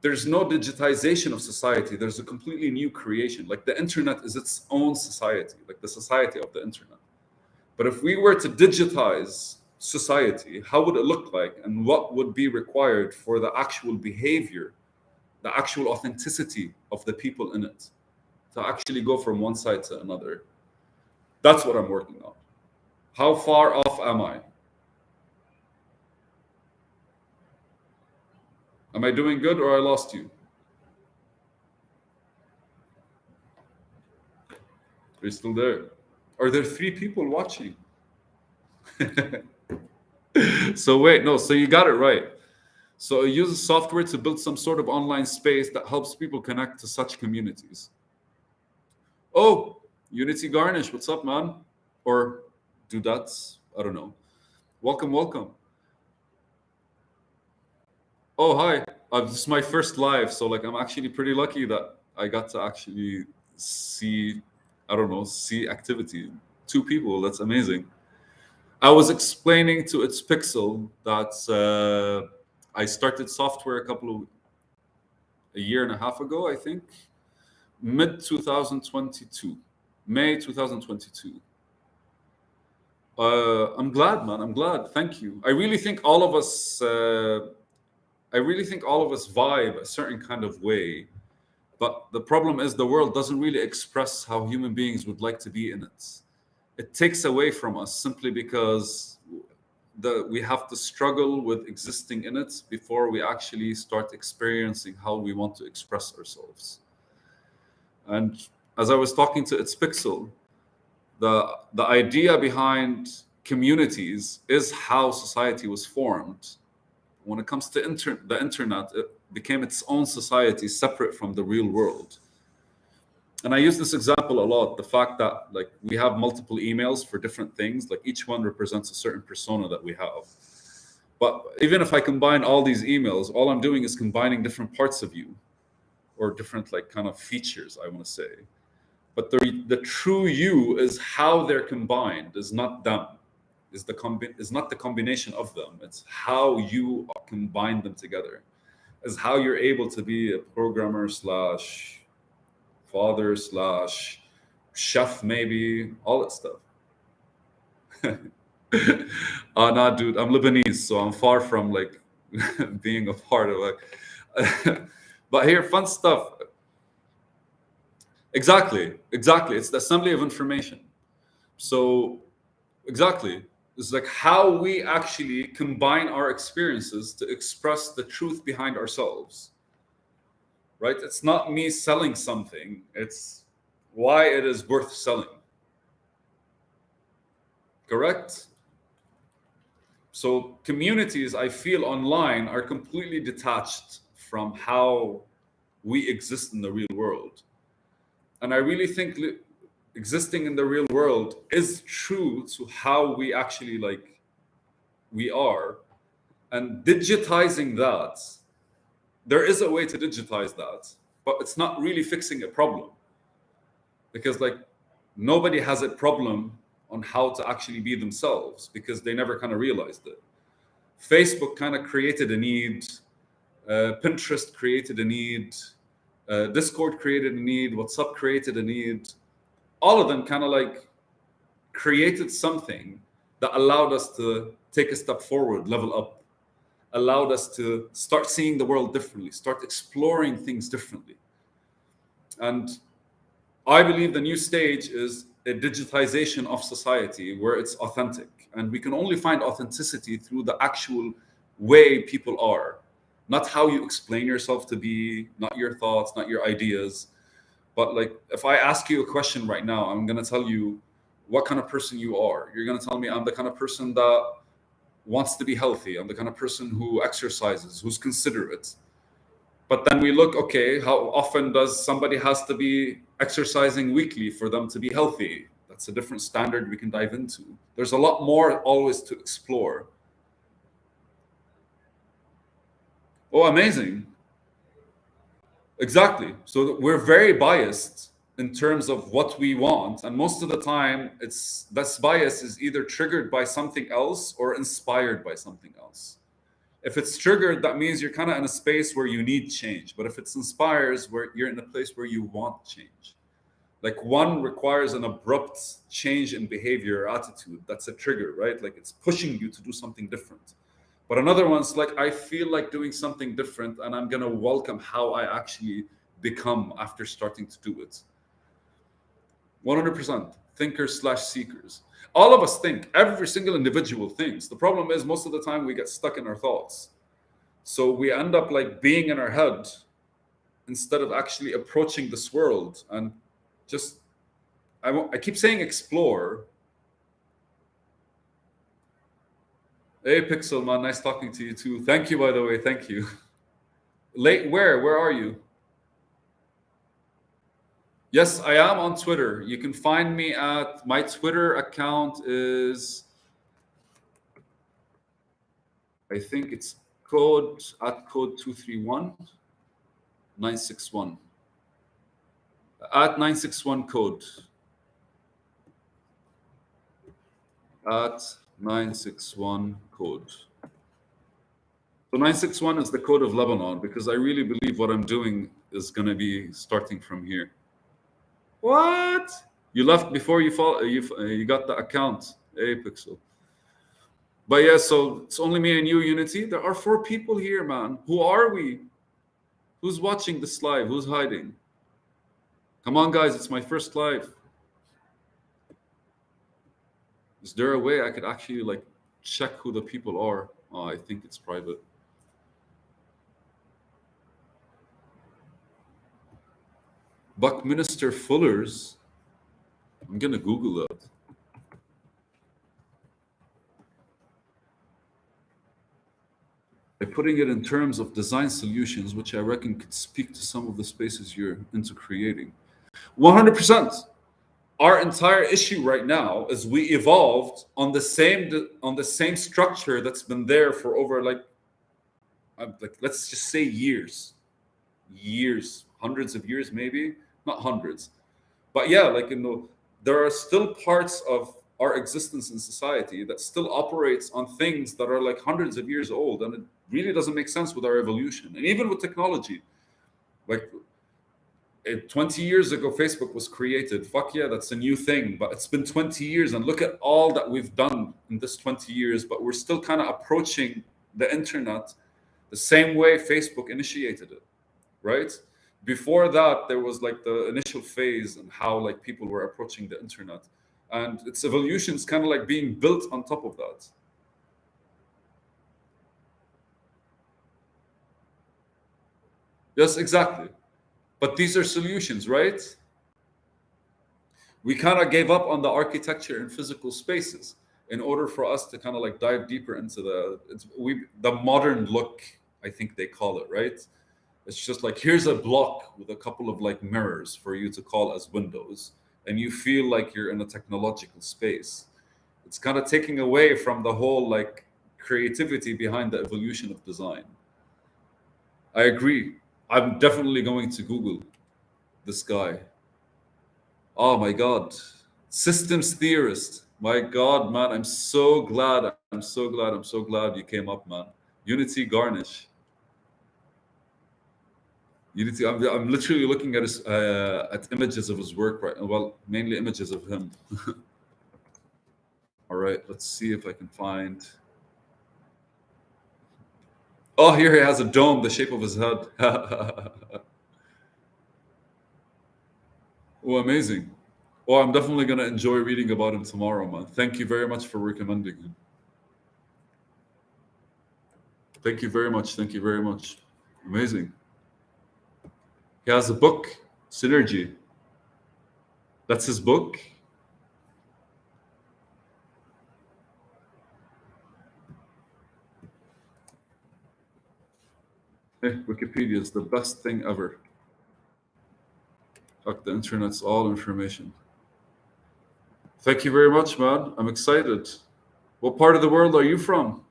There's no digitization of society. There's a completely new creation. Like the internet is its own society, like the society of the internet. But if we were to digitize society, how would it look like, and what would be required for the actual behavior, the actual authenticity of the people in it to actually go from one side to another? That's what I'm working on. How far off am I? Am I doing good, or I lost you? Are you still there? Are there 3 people watching? So wait, no, so you got it right. So it uses software to build some sort of online space that helps people connect to such communities. Oh, Unity Garnish, what's up, man? Or Dudettes, I don't know. Welcome, welcome. Oh, hi. This is my first live, so like I'm actually pretty lucky that I got to actually see, I don't know, see activity. 2 people, that's amazing. I was explaining to its Pixel that I started software a year and a half ago, I think, mid 2022, May 2022. I'm glad, man. I'm glad. Thank you. I really think all of us. I really think all of us vibe a certain kind of way, but the problem is the world doesn't really express how human beings would like to be in it. It takes away from us simply because we have to struggle with existing in it before we actually start experiencing how we want to express ourselves. And as I was talking to its Pixel, the idea behind communities is how society was formed. When it comes to the internet, it became its own society separate from the real world. And I use this example a lot, the fact that like we have multiple emails for different things, like each one represents a certain persona that we have. But even if I combine all these emails, all I'm doing is combining different parts of you, or different like kind of features, I want to say. But the true you is how they're combined, is not them, is not the combination of them. It's how you combine them together, is how you're able to be a programmer slash father slash chef, maybe all that stuff. Nah, dude, I'm Lebanese, so I'm far from like being a part of like. But here, fun stuff. Exactly. It's the assembly of information. So, exactly. It's like how we actually combine our experiences to express the truth behind ourselves. Right? It's not me selling something, it's why it is worth selling. Correct? So, communities, I feel online, are completely detached from how we exist in the real world. And I really think existing in the real world is true to how we actually like we are, and digitizing that, there is a way to digitize that, but it's not really fixing a problem, because like nobody has a problem on how to actually be themselves because they never kind of realized it. Facebook kind of created a need, Pinterest created a need, Discord created a need, WhatsApp created a need. All of them kind of like created something that allowed us to take a step forward, level up, allowed us to start seeing the world differently, start exploring things differently. And I believe the new stage is a digitization of society where it's authentic. And we can only find authenticity through the actual way people are, not how you explain yourself to be, not your thoughts, not your ideas. But like, if I ask you a question right now, I'm going to tell you what kind of person you are. You're going to tell me I'm the kind of person that wants to be healthy. I'm the kind of person who exercises, who's considerate. But then we look, okay, how often does somebody has to be exercising weekly for them to be healthy? That's a different standard we can dive into. There's a lot more always to explore. Oh, amazing. Exactly. So we're very biased in terms of what we want, and most of the time it's this bias is either triggered by something else or inspired by something else. If it's triggered, that means you're kind of in a space where you need change. But if it's inspires, where you're in a place where you want change. Like one requires an abrupt change in behavior or attitude. That's a trigger, right? Like it's pushing you to do something different. But another one's like, I feel like doing something different and I'm going to welcome how I actually become after starting to do it. 100% thinkers slash seekers. All of us think, every single individual thinks. The problem is most of the time we get stuck in our thoughts. So we end up like being in our head instead of actually approaching this world and just, I keep saying explore. Hey, Pixel, man, nice talking to you too. Thank you, by the way. Thank you. Late, where are you? Yes, I am on Twitter. You can find me at my Twitter account is, I think it's code 231961 at 961 code at 961 code. So 961 is the code of Lebanon because I really believe what I'm doing is going to be starting from here. What? You left before you got the account, Pixel. But yeah, so it's only me and you, Unity. There are 4 people here, man. Who are we? Who's watching this live? Who's hiding? Come on, guys, it's my first live. Is there a way I could actually like check who the people are? Oh, I think it's private. Buckminster Fullers. I'm gonna Google that. By putting it in terms of design solutions, which I reckon could speak to some of the spaces you're into creating. 100%. Our entire issue right now is we evolved on the same structure that's been there for over like let's just say years, hundreds of years, maybe not hundreds, but yeah, like there are still parts of our existence in society that still operates on things that are like hundreds of years old, and it really doesn't make sense with our evolution and even with technology. Like 20 years ago Facebook was created, fuck yeah, that's a new thing, but it's been 20 years and look at all that we've done in this 20 years, but we're still kind of approaching the internet the same way Facebook initiated it, right? Before that there was like the initial phase and how like people were approaching the internet, and its evolution is kind of like being built on top of that. Yes, exactly. But these are solutions, right? We kind of gave up on the architecture in physical spaces in order for us to kind of like dive deeper into the modern look, I think they call it, right? It's just like, here's a block with a couple of like mirrors for you to call as windows. and you feel like you're in a technological space. It's kind of taking away from the whole like creativity behind the evolution of design. I agree. I'm definitely going to Google this guy. Oh my God. Systems theorist. My God, man. I'm so glad. I'm so glad. I'm so glad you came up, man. Unity Garnish. Unity. I'm literally looking at his at images of his work right now. Well, mainly images of him. All right. Let's see if I can find. Oh, here he has a dome, the shape of his head. Oh, amazing. Well, I'm definitely going to enjoy reading about him tomorrow, man. Thank you very much for recommending him. Thank you very much. Thank you very much. Amazing. He has a book, Synergy. That's his book. Wikipedia is the best thing ever. Fuck, the internet's all information. Thank you very much, man. I'm excited. What part of the world are you from?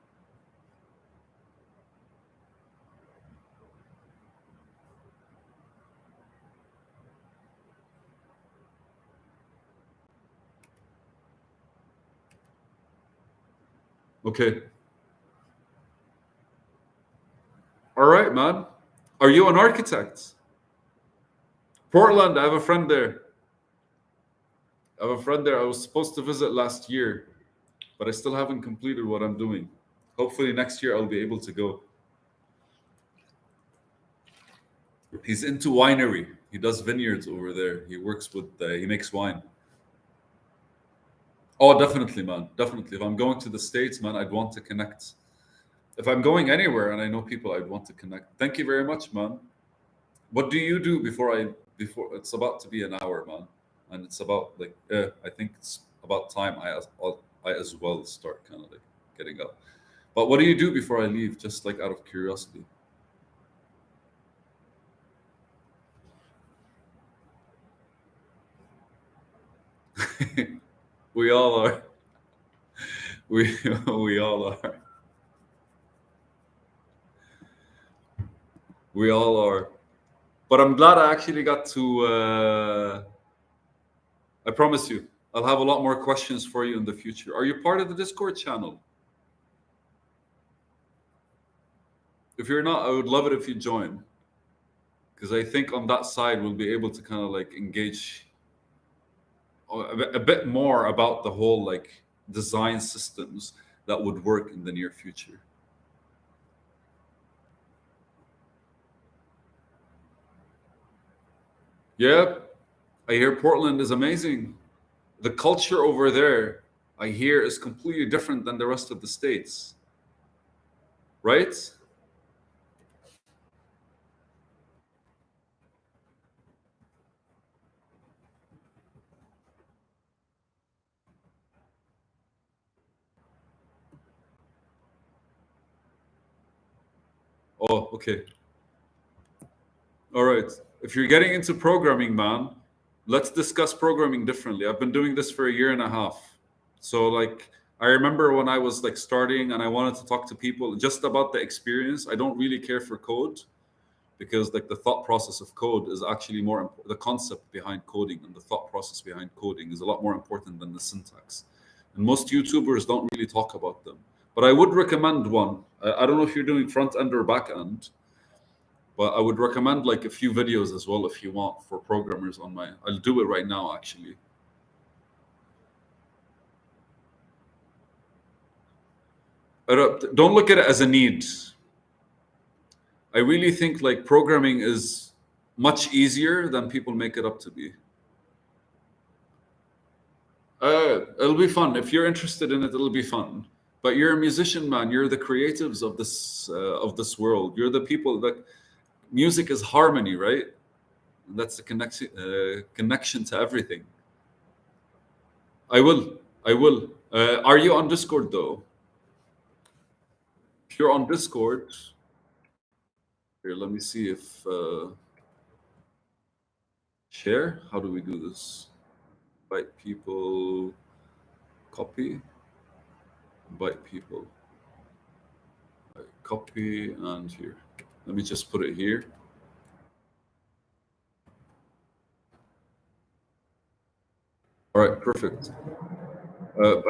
Okay. All right, man. Are you an architect? Portland, I have a friend there. I have a friend there. I was supposed to visit last year, but I still haven't completed what I'm doing. Hopefully next year I'll be able to go. He's into winery. He does vineyards over there. He works with. He makes wine. Oh, definitely, man. Definitely. If I'm going to the States, man, I'd want to connect. If I'm going anywhere and I know people, I'd want to connect. Thank you very much, man. What do you do before it's about to be an hour, man? And it's about like I think it's about time I as well start kind of like getting up. But what do you do before I leave? Just like out of curiosity. We all are. We we all are. We all are. But I'm glad I actually got to. I promise you, I'll have a lot more questions for you in the future. Are you part of the Discord channel? If you're not, I would love it if you join, because I think on that side we'll be able to kind of like engage a bit more about the whole like design systems that would work in the near future. Yeah, I hear Portland is amazing. The culture over there, I hear, is completely different than the rest of the states, right? Oh, okay. All right. If you're getting into programming, man, let's discuss programming differently. I've been doing this for a year and a half. So, like, I remember when I was like starting and I wanted to talk to people just about the experience. I don't really care for code because, like, the thought process of code is actually more the concept behind coding and the thought process behind coding is a lot more important than the syntax. And most YouTubers don't really talk about them. But I would recommend one. I don't know if you're doing front end or back end, but I would recommend like a few videos as well if you want for programmers on my. I'll do it right now actually. Don't look at it as a need. I really think like programming is much easier than people make it up to be. It'll be fun if you're interested in it. It'll be fun. But you're a musician, man. You're the creatives of this world. You're the people that music is harmony, right? And that's the connection to everything. I will. I will. Are you on Discord though? If you're on Discord, here, let me see if share. How do we do this? Invite people, copy, invite people, copy, and here. Let me just put it here. All right, perfect.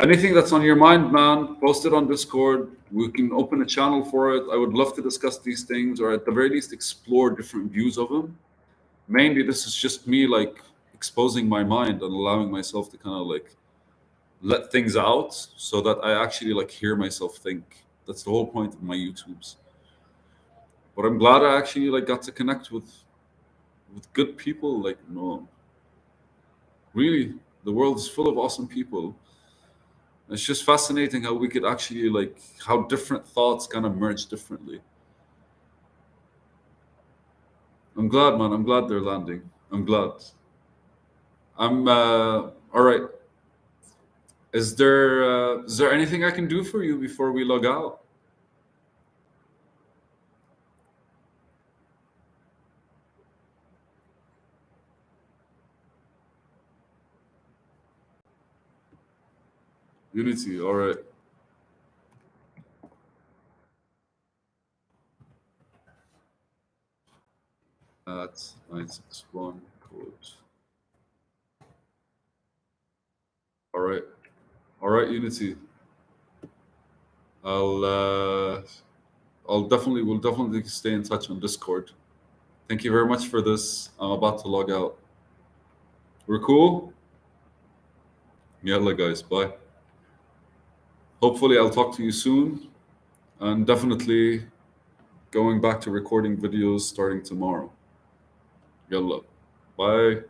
Anything that's on your mind, man, post it on Discord. We can open a channel for it. I would love to discuss these things, or at the very least, explore different views of them. Mainly, this is just me like exposing my mind and allowing myself to kind of like let things out, so that I actually like hear myself think. That's the whole point of my YouTubes. But I'm glad I actually like got to connect with good people. Like, no, really, the world is full of awesome people. It's just fascinating how we could actually like how different thoughts kind of merge differently. I'm glad, man. I'm glad they're landing. I'm glad. I'm all right. Is there anything I can do for you before we log out? Unity. All right. At 961 code. All right. All right, Unity. I'll uh, I'll definitely we'll definitely stay in touch on Discord. Thank you very much for this. I'm about to log out. We're cool. Yalla, guys. Bye. Hopefully, I'll talk to you soon, and definitely going back to recording videos starting tomorrow. Yalla. Bye.